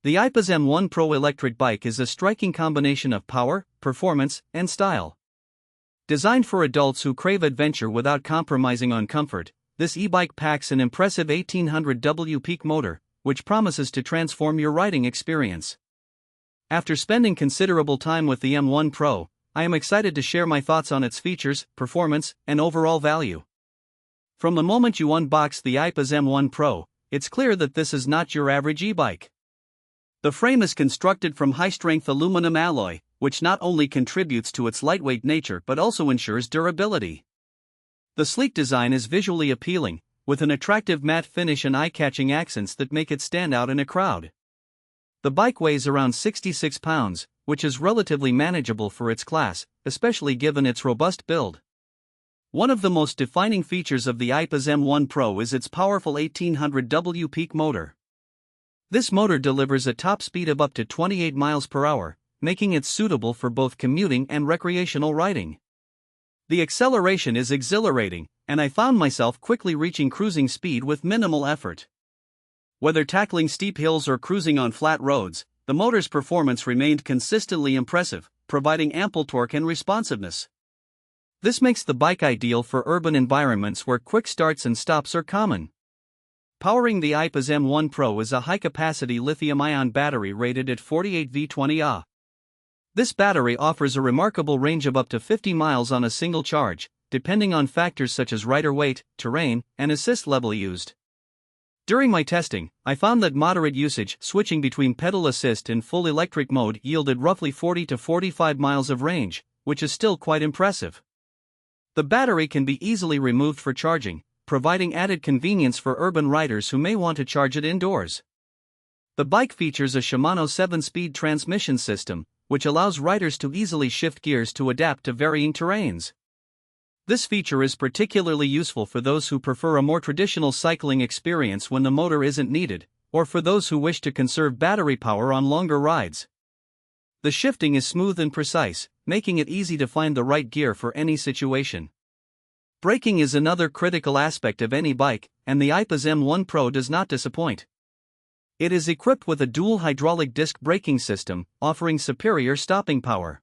The Aipas M1 Pro electric bike is a striking combination of power, performance, and style. Designed for adults who crave adventure without compromising on comfort, this e-bike packs an impressive 1800W peak motor, which promises to transform your riding experience. After spending considerable time with the M1 Pro, I am excited to share my thoughts on its features, performance, and overall value. From the moment you unbox the Aipas M1 Pro, it's clear that this is not your average e-bike. The frame is constructed from high-strength aluminum alloy, which not only contributes to its lightweight nature but also ensures durability. The sleek design is visually appealing, with an attractive matte finish and eye-catching accents that make it stand out in a crowd. The bike weighs around 66 pounds, which is relatively manageable for its class, especially given its robust build. One of the most defining features of the Aipas M1 Pro is its powerful 1800W peak motor. This motor delivers a top speed of up to 28 miles per hour, making it suitable for both commuting and recreational riding. The acceleration is exhilarating, and I found myself quickly reaching cruising speed with minimal effort. Whether tackling steep hills or cruising on flat roads, the motor's performance remained consistently impressive, providing ample torque and responsiveness. This makes the bike ideal for urban environments where quick starts and stops are common. Powering the Aipas M1 Pro is a high-capacity lithium-ion battery rated at 48V20Ah. This battery offers a remarkable range of up to 50 miles on a single charge, depending on factors such as rider weight, terrain, and assist level used. During my testing, I found that moderate usage, switching between pedal assist and full electric mode, yielded roughly 40 to 45 miles of range, which is still quite impressive. The battery can be easily removed for charging, providing added convenience for urban riders who may want to charge it indoors. The bike features a Shimano 7-speed transmission system, which allows riders to easily shift gears to adapt to varying terrains. This feature is particularly useful for those who prefer a more traditional cycling experience when the motor isn't needed, or for those who wish to conserve battery power on longer rides. The shifting is smooth and precise, making it easy to find the right gear for any situation. Braking is another critical aspect of any bike, and the Aipas M1 Pro does not disappoint. It is equipped with a dual hydraulic disc braking system, offering superior stopping power.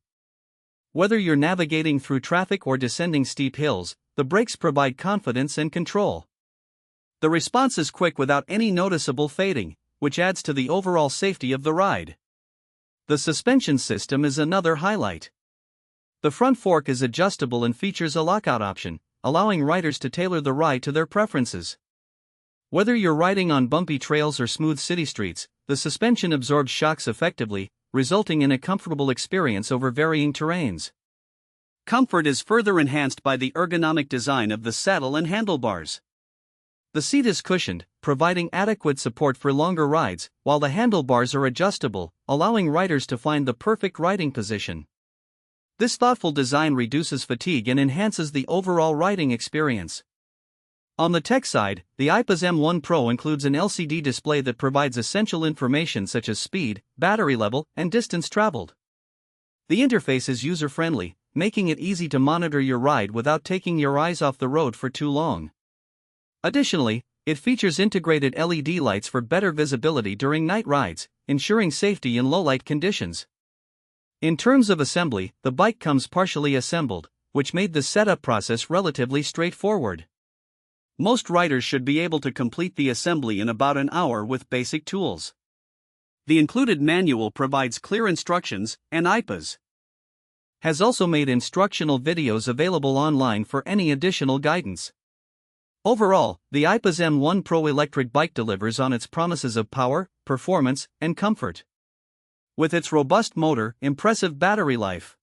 Whether you're navigating through traffic or descending steep hills, the brakes provide confidence and control. The response is quick without any noticeable fading, which adds to the overall safety of the ride. The suspension system is another highlight. The front fork is adjustable and features a lockout option, allowing riders to tailor the ride to their preferences. Whether you're riding on bumpy trails or smooth city streets, the suspension absorbs shocks effectively, resulting in a comfortable experience over varying terrains. Comfort is further enhanced by the ergonomic design of the saddle and handlebars. The seat is cushioned, providing adequate support for longer rides, while the handlebars are adjustable, allowing riders to find the perfect riding position. This thoughtful design reduces fatigue and enhances the overall riding experience. On the tech side, the Aipas M1 Pro includes an LCD display that provides essential information such as speed, battery level, and distance traveled. The interface is user-friendly, making it easy to monitor your ride without taking your eyes off the road for too long. Additionally, it features integrated LED lights for better visibility during night rides, ensuring safety in low-light conditions. In terms of assembly, the bike comes partially assembled, which made the setup process relatively straightforward. Most riders should be able to complete the assembly in about an hour with basic tools. The included manual provides clear instructions, and Aipas has also made instructional videos available online for any additional guidance. Overall, the Aipas M1 Pro electric bike delivers on its promises of power, performance, and comfort. With its robust motor, impressive battery life,